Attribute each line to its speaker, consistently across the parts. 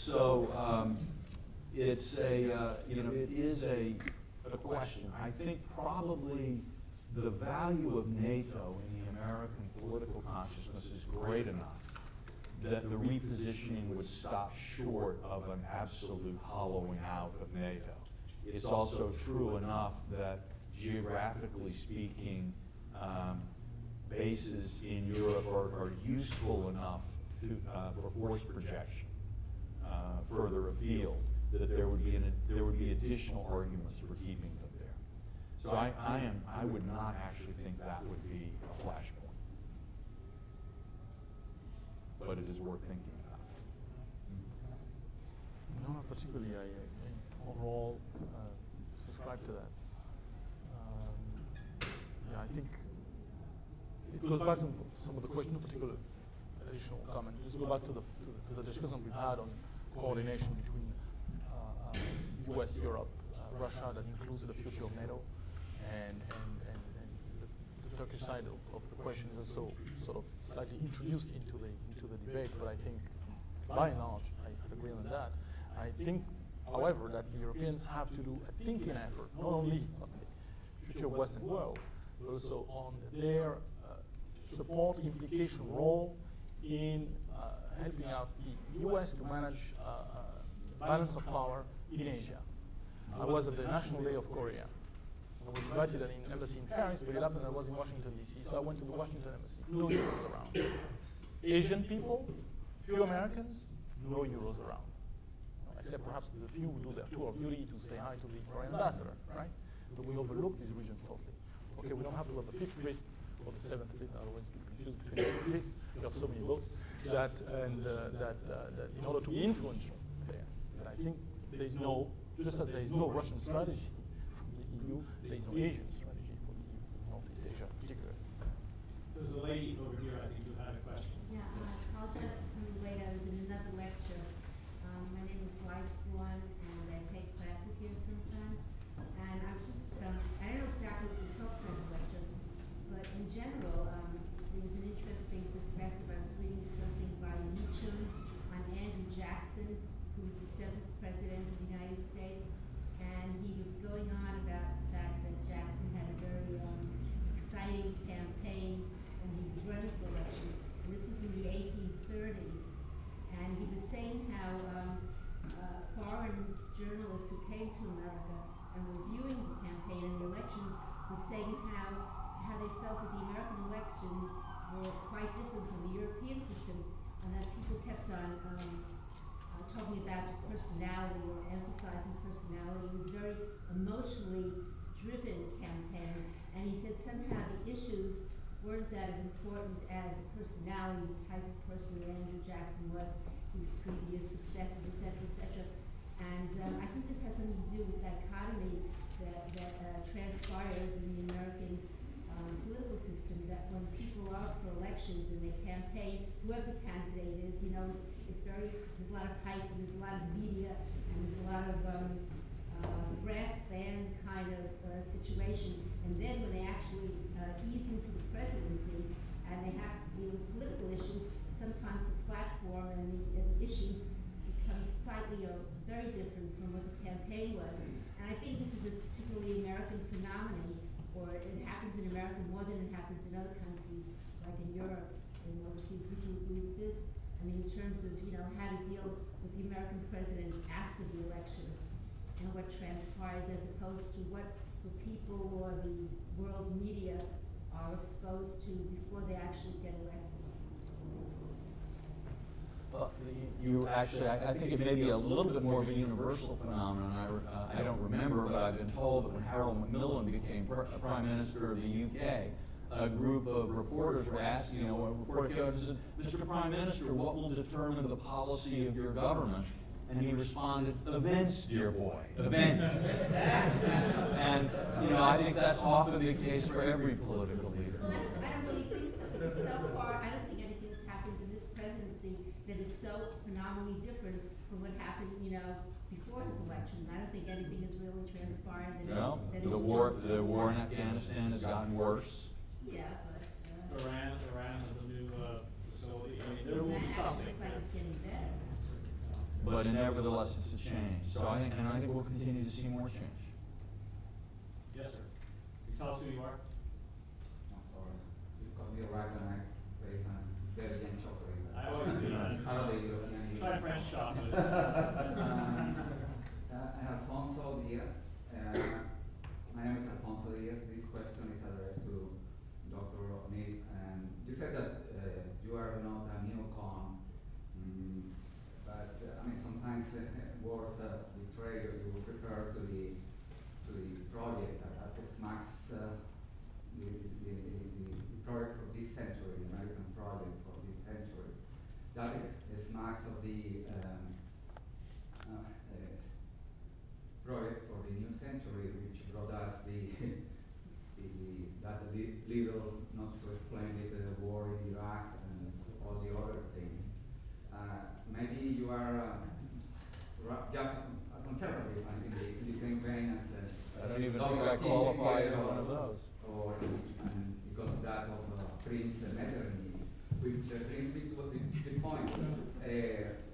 Speaker 1: So it's a, you know, it is a question. I think probably the value of NATO in the American political consciousness is great enough that the repositioning would stop short of an absolute hollowing out of NATO. It's also true enough that geographically speaking, bases in Europe are useful enough to, for force projection further afield, that there would be additional arguments for keeping them there. So I would not actually think that would be a flashpoint, but it is worth thinking about.
Speaker 2: No, not particularly. I overall subscribe to that. Yeah, I think it goes back to some of the question, no particular additional comment. Just go back to the discussion we've had on coordination between U.S., Europe, Russia, that includes the future of NATO, and the Turkish side of the question is also sort of slightly introduced into the debate. But I think, by and large, I agree on that. I think, however, that the Europeans have to do a thinking effort, not only on the future Western world, but also on their support implication role in helping out the U.S. to manage balance of power in Asia. I was at the National Day of Korea. I was invited at an embassy in Paris, but it happened I was in Washington, D.C., so I went to the Washington embassy. No Euros around. Asian people, few Americans, no Euros around. Except perhaps the few who do their tour of duty to say hi to the Korean ambassador, right? But we overlook this region totally. Okay, we don't have to have the fifth fleet or the seventh fleet. I always get confused between the fleets. We have so many boats that in order to be influential there. And I think there is no, just as there is no Russian strategy from the EU, there is no Asian strategy for the EU, Northeast Asia in particular.
Speaker 3: There's a lady over here, I think, who had a question.
Speaker 4: Yeah, I apologize for coming late. I was in another lecture. My name is Weisborn, and I take classes here sometimes. And I'm just, I don't know exactly what you talked about in the lecture, but in general, there was an interesting perspective. I was reading something by Mead on Andrew Jackson, who was the 7th President of the United States, and he was going on about the fact that Jackson had a very exciting campaign, and he was running for elections. And this was in the 1830s, and he was saying how foreign journalists who came to America and were viewing the campaign and the elections was saying how they felt that the American elections were quite different from the European system, and that people kept on talking about personality or emphasizing personality. It was a very emotionally driven campaign, and he said somehow the issues weren't that as important as the personality, the type of person that Andrew Jackson was, his previous successes, et cetera, et cetera. And I think this has something to do with dichotomy that transpires in the American political system, that when people are up for elections and they campaign, whoever the candidate is, you know, it's very, there's a lot of hype, and there's a lot of media, and there's a lot of brass band kind of situation. And then when they actually ease into the presidency and they have to deal with political issues, sometimes the platform and the issues become slightly or very different from what the campaign was. And I think this is a particularly American phenomenon, or it happens in America more than it happens in other countries, like in Europe and overseas. Would you agree with this? I mean, in terms of, you know, how to deal with the American president after the election and what transpires, as opposed to what the people or the world media are exposed to before they actually get elected.
Speaker 1: Well, you actually, I think it may be a little bit more of a universal phenomenon. I don't remember, but I've been told that when Harold Macmillan became Prime Minister of the UK, a group of reporters were asking, you know, a reporter came up and said, "Mr. Prime Minister, what will determine the policy of your government?" And he responded, "Events, dear boy, events." And, you know, I think that's often the case for every political leader.
Speaker 4: Well, I don't really think so, because so far, I don't think anything has happened in this presidency that is so phenomenally different from what happened, you know, before his election. I don't think anything has really transpired that is,
Speaker 1: the war in Afghanistan has gotten worse.
Speaker 4: Yeah, but
Speaker 3: Iran has a new facility. I mean, there will be
Speaker 4: that
Speaker 3: something.
Speaker 4: looks like it's getting better.
Speaker 1: But but nevertheless, it's a change. So I think we'll continue to see more change.
Speaker 3: Yes, sir. Can you tell us who you are?
Speaker 5: I'm sorry. You call me right when I raise my Belgian chocolate.
Speaker 3: I always do that.
Speaker 5: I don't know European.
Speaker 3: Try French chocolate.
Speaker 5: Alfonso Diaz. My name is Alfonso Diaz. This question is addressed to Dr. Mead. And you said that you are not a neocon, but I mean sometimes words betray you. You refer to the project that smacks the project for this century, the American project for this century. That is smacks of the project for the new century, which brought us that little, not so splendid war in Iraq and all the other things. Maybe you are just a conservative, and in the same vein as
Speaker 1: I don't even think I qualify as one of those.
Speaker 5: Or and because of that of Prince Metternich, which brings me to the point.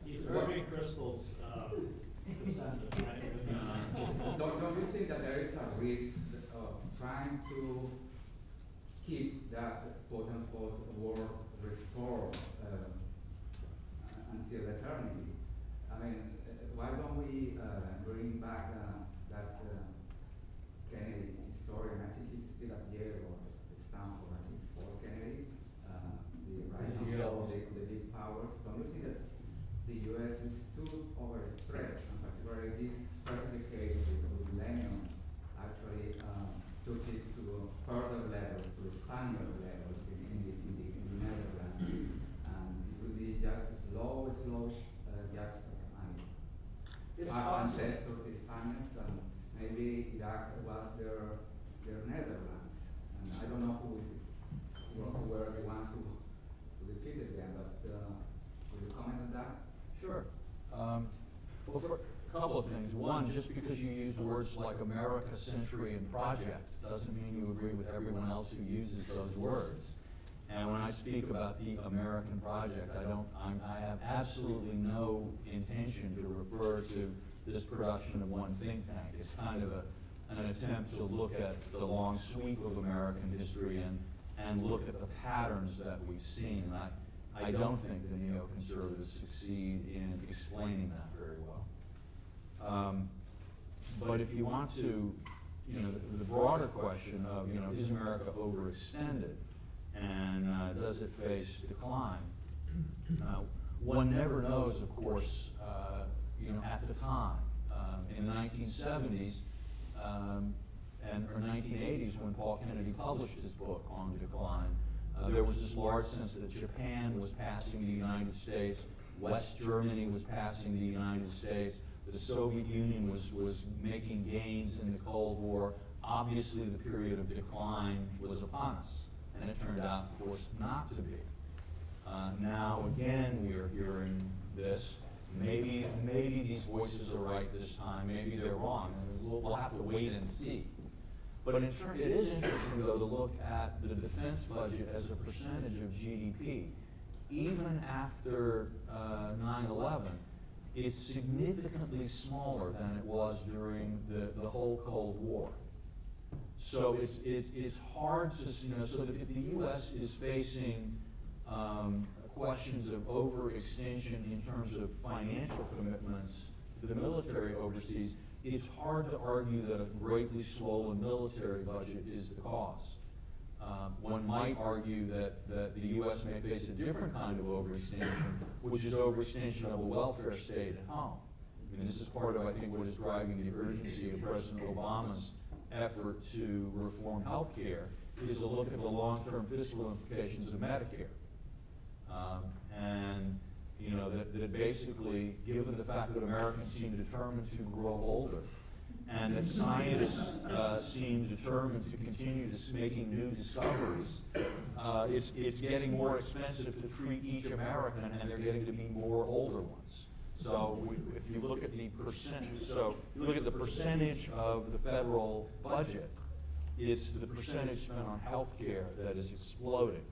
Speaker 3: He's Irving Kristol's descendant, right?
Speaker 5: Don't you think that there is a risk of trying to keep that quote-unquote world restored until eternity? I mean, why don't we bring back that Kennedy historian? I think he's still at Yale or Stanford. I think it's for Kennedy. The rise and fall of the big powers. Don't you think that the U.S. is too overstretched, and particularly this first decade of the millennium actually took it to further levels, to Spaniard levels in the Netherlands, and it will be just slow, just our ancestors, the Spaniards, and maybe Iraq was their Netherlands, and I don't know who were the ones who defeated them, but will you comment on that?
Speaker 1: Sure. Well, for a couple of things. One, just because you use words like America, century, and project doesn't mean you agree with everyone else who uses those words. And when I speak about the American project, I have absolutely no intention to refer to this production of one think tank. It's kind of an attempt to look at the long sweep of American history and look at the patterns that we've seen. I don't think the neoconservatives succeed in explaining that very well. But if you want to, the broader question of, is America overextended and does it face decline? One never knows, of course, at the time. In the 1970s or 1980s, when Paul Kennedy published his book on decline, there was this large sense that Japan was passing the United States, West Germany was passing the United States, the Soviet Union was making gains in the Cold War. Obviously, the period of decline was upon us, and it turned out, of course, not to be. Now, again, we are hearing this. Maybe these voices are right this time. Maybe they're wrong. And we'll have to wait and see. But it is interesting, though, to look at the defense budget as a percentage of GDP. Even after 9/11, it's significantly smaller than it was during the whole Cold War. So it's hard to, so that if the U.S. is facing questions of overextension in terms of financial commitments to the military overseas, it's hard to argue that a greatly swollen military budget is the cause. One might argue that the U.S. may face a different kind of overextension, which is overextension of a welfare state at home. I mean, this is part of, I think, what is driving the urgency of President Obama's effort to reform health care, is to look at the long-term fiscal implications of Medicare. And that basically, given the fact that Americans seem determined to grow older, and that scientists seem determined to continue making new discoveries, it's getting more expensive to treat each American, and they're getting to be more older ones. So if you look at the percentage of the federal budget, it's the percentage spent on health care that is exploding.